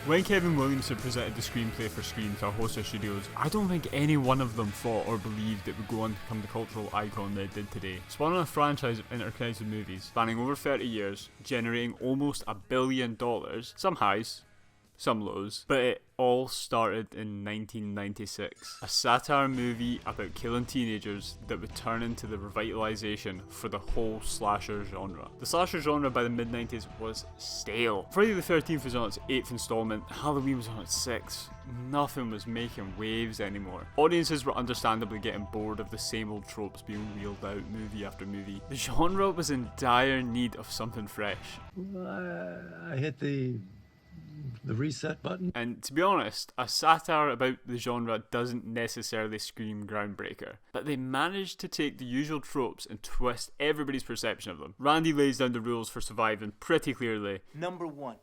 When Kevin Williamson presented the screenplay for Scream to a host of studios, I don't think any one of them thought or believed it would go on to become the cultural icon that it did today. Spawning a franchise of interconnected movies, spanning over 30 years, generating almost $1 billion, some highs, some lows, but it all started in 1996. A satire movie about killing teenagers that would turn into the revitalization for the whole slasher genre. The slasher genre by the mid-90s was stale. Friday the 13th was on its 8th installment, Halloween was on its 6th. Nothing was making waves anymore. Audiences were understandably getting bored of the same old tropes being wheeled out movie after movie. The genre was in dire need of something fresh. I hit the reset button. And to be honest, a satire about the genre doesn't necessarily scream groundbreaker, but they managed to take the usual tropes and twist everybody's perception of them. Randy lays down the rules for surviving pretty clearly. Number 1,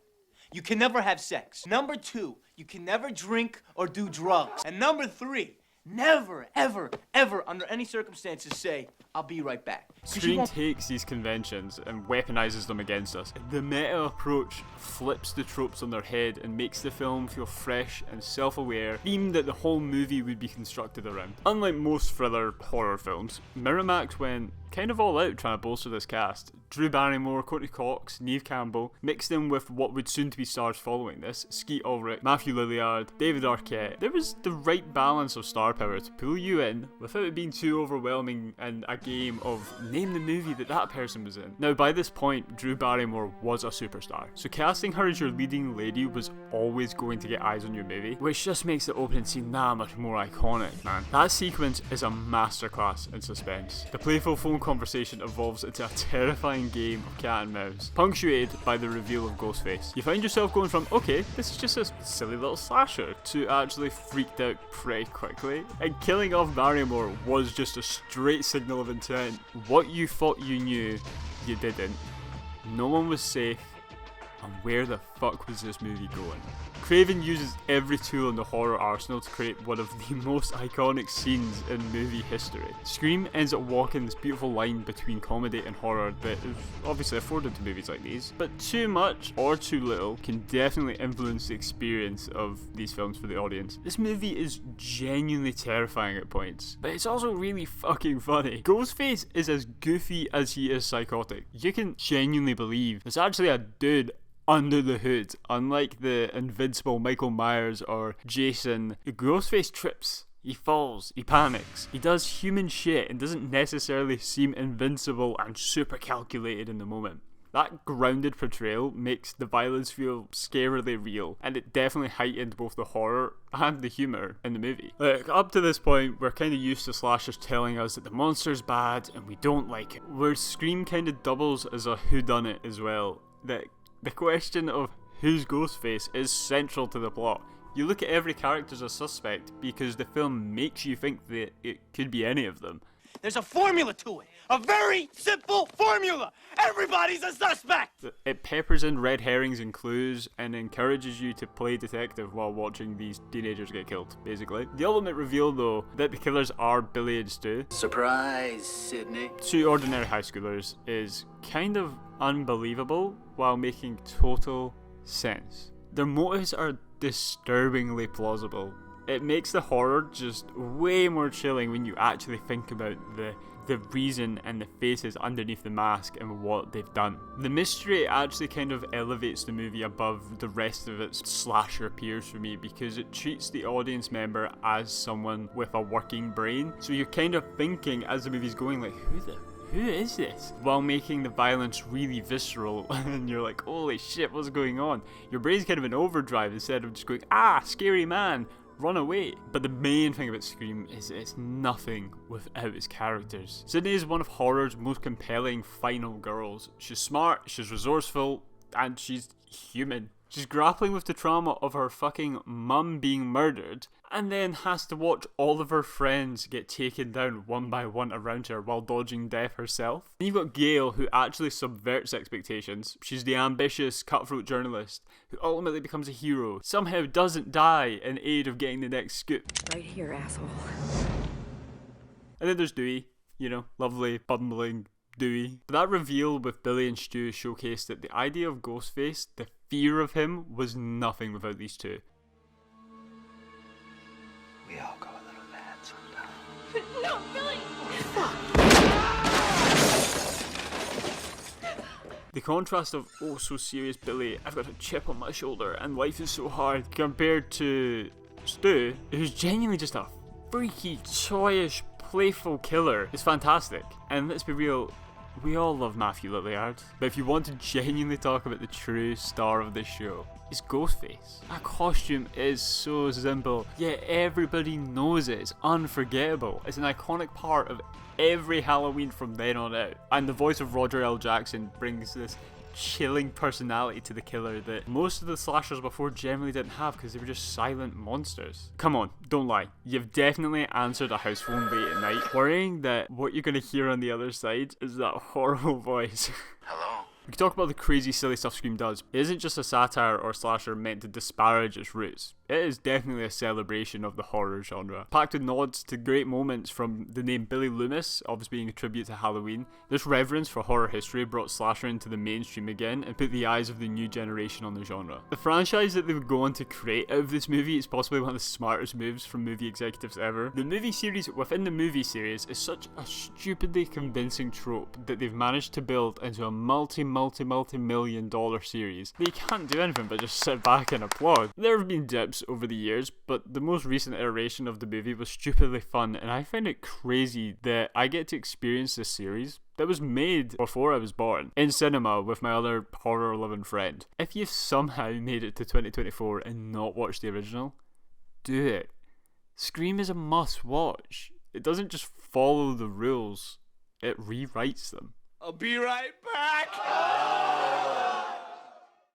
you can never have sex. Number 2, you can never drink or do drugs. And number 3, never, ever, ever, under any circumstances say, I'll be right back. Scream takes these conventions and weaponizes them against us. The meta approach flips the tropes on their head and makes the film feel fresh and self-aware, theme that the whole movie would be constructed around. Unlike most thriller horror films, Miramax went kind of all out trying to bolster this cast. Drew Barrymore, Courtney Cox, Neve Campbell, mixed in with what would soon to be stars following this, Skeet Ulrich, Matthew Lillard, David Arquette. There was the right balance of star power to pull you in without it being too overwhelming and a game of name the movie that person was in. Now by this point, Drew Barrymore was a superstar, so casting her as your leading lady was always going to get eyes on your movie, which just makes the opening scene that much more iconic, man. That sequence is a masterclass in suspense. The playful phone conversation evolves into a terrifying game of cat and mouse, punctuated by the reveal of Ghostface. You find yourself going from, okay, this is just a silly little slasher, to actually freaked out pretty quickly. And killing off Barrymore was just a straight signal of intent. What you thought you knew, you didn't. No one was safe, and where the fuck was this movie going? Craven uses every tool in the horror arsenal to create one of the most iconic scenes in movie history. Scream ends up walking this beautiful line between comedy and horror that is obviously afforded to movies like these, but too much or too little can definitely influence the experience of these films for the audience. This movie is genuinely terrifying at points, but it's also really fucking funny. Ghostface is as goofy as he is psychotic. You can genuinely believe there's actually a dude under the hood. Unlike the invincible Michael Myers or Jason, Ghostface trips, he falls, he panics, he does human shit and doesn't necessarily seem invincible and super calculated in the moment. That grounded portrayal makes the violence feel scarily real, and it definitely heightened both the horror and the humour in the movie. Look, up to this point, we're kind of used to slashers telling us that the monster's bad and we don't like it, where Scream kind of doubles as a whodunit as well. That the question of who's Ghostface is central to the plot. You look at every character as a suspect because the film makes you think that it could be any of them. There's a formula to it. A very simple formula. Everybody's a suspect. It peppers in red herrings and clues and encourages you to play detective while watching these teenagers get killed, basically. The ultimate reveal, though, that the killers are Billy and Stu. Surprise, Sydney. Two ordinary high schoolers is kind of unbelievable while making total sense. Their motives are disturbingly plausible. It makes the horror just way more chilling when you actually think about the reason and the faces underneath the mask and what they've done. The mystery actually kind of elevates the movie above the rest of its slasher peers for me because it treats the audience member as someone with a working brain. So you're kind of thinking as the movie's going like, who is this? While making the violence really visceral and you're like, holy shit, what's going on? Your brain's kind of in overdrive instead of just going, scary man, run away. But the main thing about Scream is it's nothing without its characters. Sydney is one of horror's most compelling final girls. She's smart, she's resourceful, and she's human. She's grappling with the trauma of her fucking mum being murdered and then has to watch all of her friends get taken down one by one around her while dodging death herself. And you've got Gail, who actually subverts expectations. She's the ambitious, cutthroat journalist who ultimately becomes a hero, somehow doesn't die in aid of getting the next scoop. Right here, asshole. And then there's Dewey, lovely, bumbling Dewey. But that reveal with Billy and Stu showcased that the idea of Ghostface, the fear of him was nothing without these two. We all go a little mad sometimes. No, Billy! The contrast of, oh so serious Billy, I've got a chip on my shoulder and life is so hard, compared to Stu, who's genuinely just a freaky, toyish, playful killer, is fantastic. And let's be real, we all love Matthew Lillard, but if you want to genuinely talk about the true star of this show, it's Ghostface. That costume is so simple, yet everybody knows it. It's unforgettable. It's an iconic part of every Halloween from then on out. And the voice of Roger L. Jackson brings this chilling personality to the killer that most of the slashers before generally didn't have because they were just silent monsters. Come on, don't lie. You've definitely answered a house phone late at night, worrying that what you're going to hear on the other side is that horrible voice. Hello? We can talk about the crazy silly stuff Scream does. It isn't just a satire or slasher meant to disparage its roots. It is definitely a celebration of the horror genre, packed with nods to great moments from the name Billy Loomis, obviously being a tribute to Halloween. This reverence for horror history brought slasher into the mainstream again and put the eyes of the new generation on the genre. The franchise that they would go on to create out of this movie is possibly one of the smartest moves from movie executives ever. The movie series within the movie series is such a stupidly convincing trope that they've managed to build into a multi-million dollar series that you can't do anything but just sit back and applaud. There have been dips over the years, but the most recent iteration of the movie was stupidly fun, and I find it crazy that I get to experience this series that was made before I was born in cinema with my other horror loving friend. If you've somehow made it to 2024 and not watched the original, do it. Scream is a must watch. It doesn't just follow the rules, it rewrites them. I'll be right back!